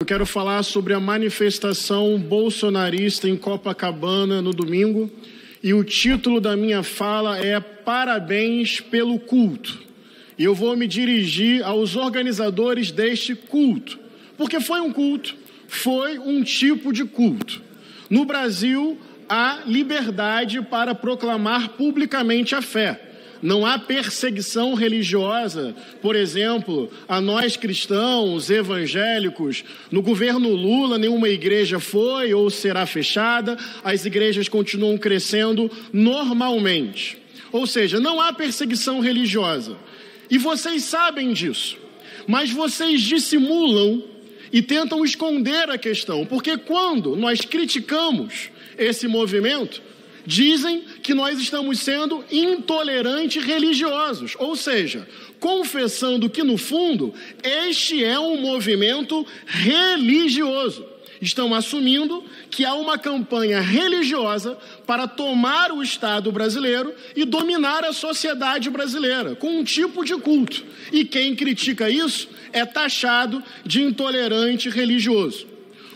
Eu quero falar sobre a manifestação bolsonarista em Copacabana no domingo e o título da minha fala é Parabéns pelo culto. E eu vou me dirigir aos organizadores deste culto, porque foi um culto, foi um tipo de culto. No Brasil, há liberdade para proclamar publicamente a fé. Não há perseguição religiosa, por exemplo, a nós cristãos, evangélicos. No governo Lula, nenhuma igreja foi ou será fechada, as igrejas continuam crescendo normalmente. Ou seja, não há perseguição religiosa. E vocês sabem disso, mas vocês dissimulam e tentam esconder a questão, porque quando nós criticamos esse movimento, dizem que nós estamos sendo intolerantes religiosos, ou seja, confessando que, no fundo, este é um movimento religioso. Estão assumindo que há uma campanha religiosa para tomar o Estado brasileiro e dominar a sociedade brasileira, com um tipo de culto. E quem critica isso é taxado de intolerante religioso.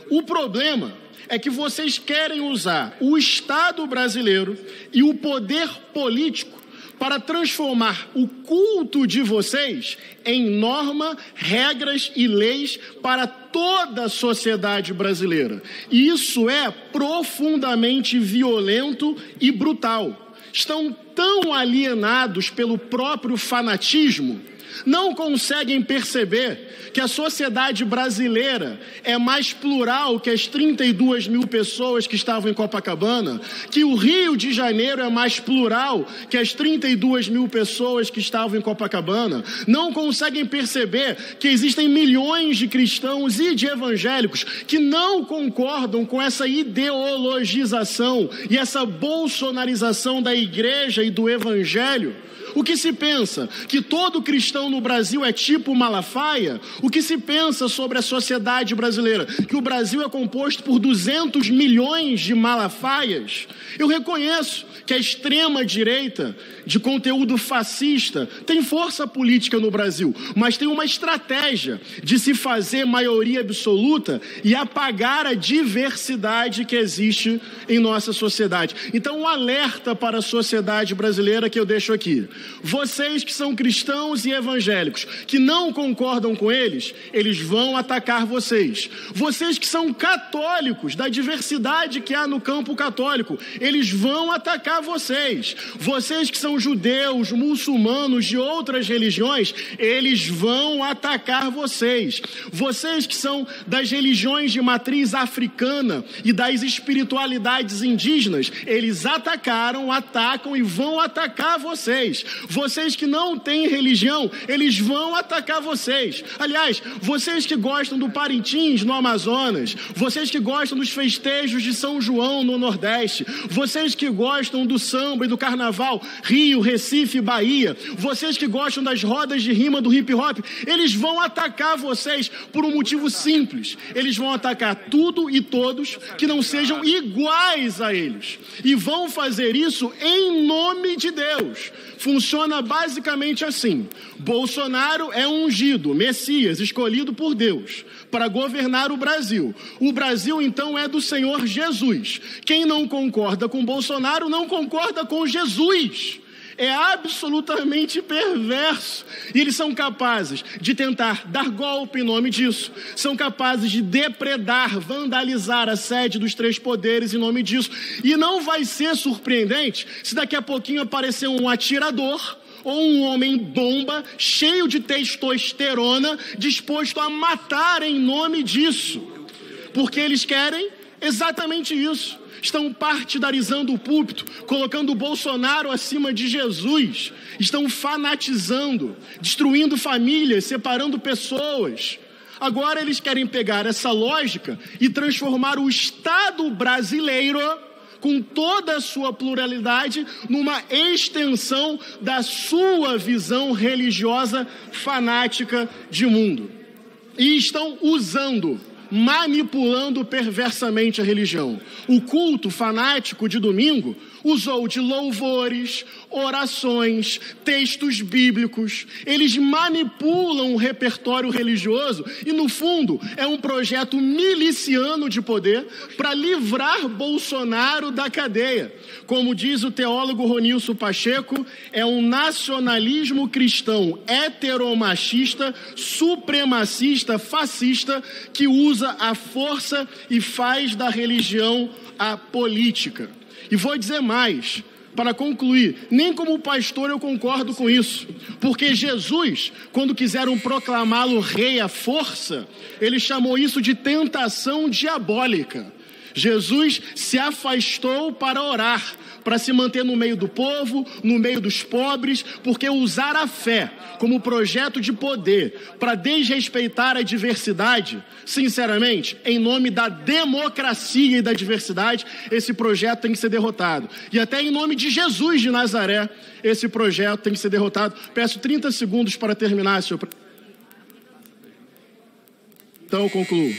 O problema é que vocês querem usar o Estado brasileiro e o poder político para transformar o culto de vocês em norma, regras e leis para toda a sociedade brasileira. E isso é profundamente violento e brutal. Estão tão alienados pelo próprio fanatismo, não conseguem perceber que a sociedade brasileira é mais plural que as 32 mil pessoas que estavam em Copacabana, que o Rio de Janeiro é mais plural que as 32 mil pessoas que estavam em Copacabana, não conseguem perceber que existem milhões de cristãos e de evangélicos que não concordam com essa ideologização e essa bolsonarização da igreja e do evangelho. O que se pensa? Que todo cristão no Brasil é tipo Malafaia? O que se pensa sobre a sociedade brasileira? Que o Brasil é composto por 200 milhões de Malafaias? Eu reconheço que a extrema-direita de conteúdo fascista tem força política no Brasil, mas tem uma estratégia de se fazer maioria absoluta e apagar a diversidade que existe em nossa sociedade. Então, um alerta para a sociedade brasileira que eu deixo aqui. Vocês que são cristãos e evangélicos, que não concordam com eles, eles vão atacar vocês. Vocês que são católicos, da diversidade que há no campo católico, eles vão atacar vocês. Vocês que são judeus, muçulmanos, de outras religiões, eles vão atacar vocês. Vocês que são das religiões de matriz africana e das espiritualidades indígenas, eles atacaram, atacam e vão atacar vocês. Vocês que não têm religião, eles vão atacar vocês. Aliás, vocês que gostam do Parintins no Amazonas, vocês que gostam dos festejos de São João no Nordeste, vocês que gostam do samba e do carnaval, Rio, Recife, Bahia, vocês que gostam das rodas de rima do hip hop, eles vão atacar vocês por um motivo simples. Eles vão atacar tudo e todos que não sejam iguais a eles. E vão fazer isso em nome de Deus. Funciona basicamente assim: Bolsonaro é ungido, Messias, escolhido por Deus para governar o Brasil. O Brasil, então, é do Senhor Jesus. Quem não concorda com Bolsonaro não concorda com Jesus. É absolutamente perverso. E eles são capazes de tentar dar golpe em nome disso. São capazes de depredar, vandalizar a sede dos três poderes em nome disso. E não vai ser surpreendente se daqui a pouquinho aparecer um atirador ou um homem bomba, cheio de testosterona, disposto a matar em nome disso. Porque eles querem exatamente isso. Estão partidarizando o púlpito, colocando o Bolsonaro acima de Jesus. Estão fanatizando, destruindo famílias, separando pessoas. Agora eles querem pegar essa lógica e transformar o Estado brasileiro, com toda a sua pluralidade, numa extensão da sua visão religiosa fanática de mundo. E estão manipulando perversamente a religião. O culto fanático de domingo usou de louvores, orações, textos bíblicos. Eles manipulam o repertório religioso e, no fundo, é um projeto miliciano de poder para livrar Bolsonaro da cadeia. Como diz o teólogo Ronilson Pacheco, é um nacionalismo cristão heteromachista, supremacista, fascista, que usa a força e faz da religião a política. E vou dizer mais, para concluir, nem como pastor eu concordo com isso, porque Jesus, quando quiseram proclamá-lo rei à força, ele chamou isso de tentação diabólica. Jesus se afastou para orar, para se manter no meio do povo, no meio dos pobres, porque usar a fé como projeto de poder para desrespeitar a diversidade, sinceramente, em nome da democracia e da diversidade, esse projeto tem que ser derrotado. E até em nome de Jesus de Nazaré, esse projeto tem que ser derrotado. Peço 30 segundos para terminar, senhor presidente. Então eu concluo.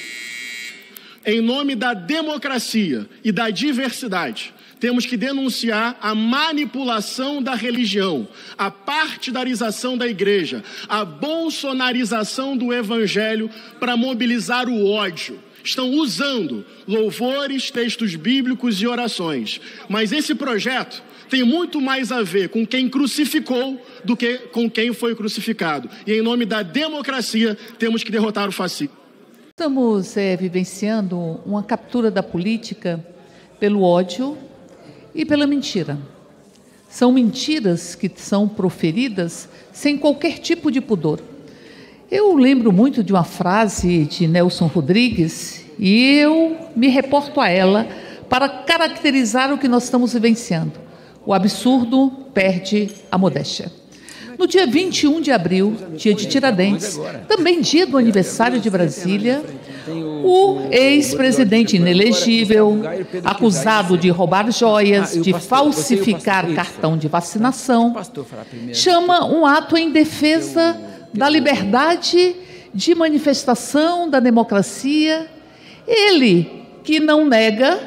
Em nome da democracia e da diversidade, temos que denunciar a manipulação da religião, a partidarização da igreja, a bolsonarização do evangelho para mobilizar o ódio. Estão usando louvores, textos bíblicos e orações. Mas esse projeto tem muito mais a ver com quem crucificou do que com quem foi crucificado. E em nome da democracia, temos que derrotar o fascismo. Estamos vivenciando uma captura da política pelo ódio e pela mentira. São mentiras que são proferidas sem qualquer tipo de pudor. Eu lembro muito de uma frase de Nelson Rodrigues e eu me reporto a ela para caracterizar o que nós estamos vivenciando. O absurdo perde a modéstia. No dia 21 de abril, dia de Tiradentes, também dia do aniversário de Brasília, o ex-presidente inelegível, acusado de roubar joias, de falsificar cartão de vacinação, chama um ato em defesa da liberdade de manifestação, da democracia. Ele, que não nega,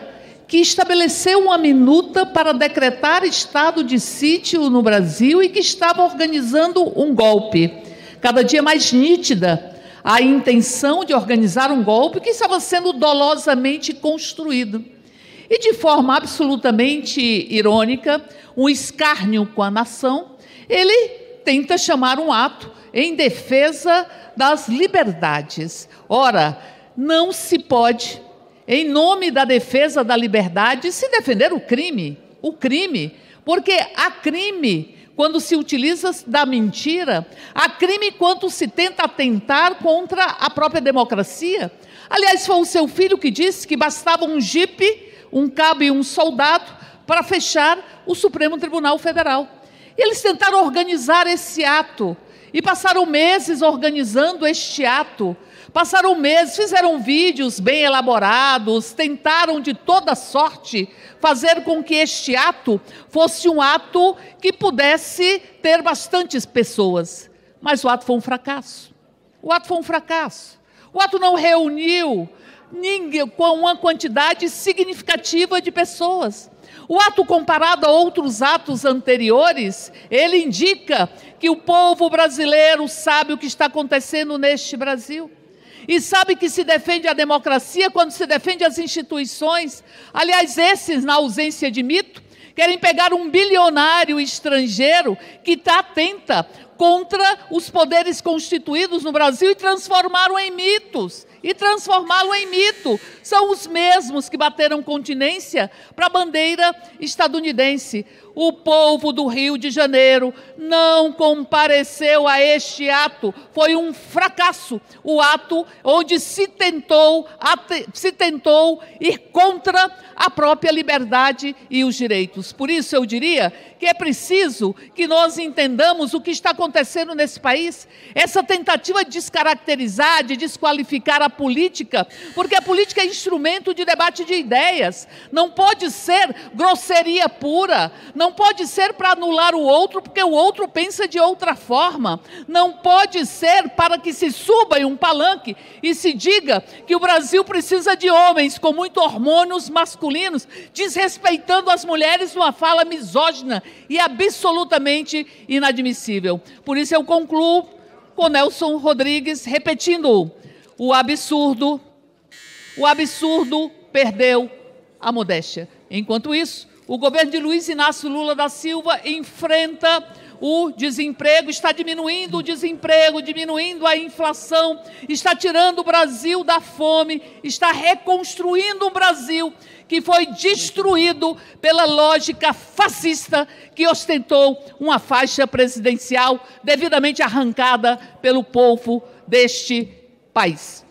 que estabeleceu uma minuta para decretar estado de sítio no Brasil e que estava organizando um golpe. Cada dia mais nítida a intenção de organizar um golpe que estava sendo dolosamente construído. E de forma absolutamente irônica, um escárnio com a nação, ele tenta chamar um ato em defesa das liberdades. Ora, não se pode, em nome da defesa da liberdade, se defender o crime, porque há crime quando se utiliza da mentira, há crime quando se tenta atentar contra a própria democracia. Aliás, foi o seu filho que disse que bastava um jipe, um cabo e um soldado para fechar o Supremo Tribunal Federal. E eles tentaram organizar esse ato e passaram meses organizando este ato. Passaram meses, fizeram vídeos bem elaborados, tentaram de toda sorte fazer com que este ato fosse um ato que pudesse ter bastantes pessoas. Mas o ato foi um fracasso. O ato foi um fracasso. O ato não reuniu ninguém com uma quantidade significativa de pessoas. O ato, comparado a outros atos anteriores, ele indica que o povo brasileiro sabe o que está acontecendo neste Brasil. E sabe que se defende a democracia quando se defende as instituições. Aliás, esses, na ausência de mito, querem pegar um bilionário estrangeiro que atenta contra os poderes constituídos no Brasil e transformá-lo em mitos. São os mesmos que bateram continência para a bandeira estadunidense. O povo do Rio de Janeiro não compareceu a este ato. Foi um fracasso. O ato onde se tentou ir contra a própria liberdade e os direitos. Por isso eu diria que é preciso que nós entendamos o que está acontecendo nesse país. Essa tentativa de descaracterizar, de desqualificar a política, porque a política é instrumento de debate de ideias. Não pode ser grosseria pura, não pode ser para anular o outro, porque o outro pensa de outra forma. Não pode ser para que se suba em um palanque e se diga que o Brasil precisa de homens com muitos hormônios masculinos, desrespeitando as mulheres numa fala misógina e absolutamente inadmissível. Por isso eu concluo com Nelson Rodrigues repetindo: o absurdo perdeu a modéstia. Enquanto isso, o governo de Luiz Inácio Lula da Silva enfrenta o desemprego, está diminuindo o desemprego, diminuindo a inflação, está tirando o Brasil da fome, está reconstruindo um Brasil que foi destruído pela lógica fascista que ostentou uma faixa presidencial devidamente arrancada pelo povo deste país.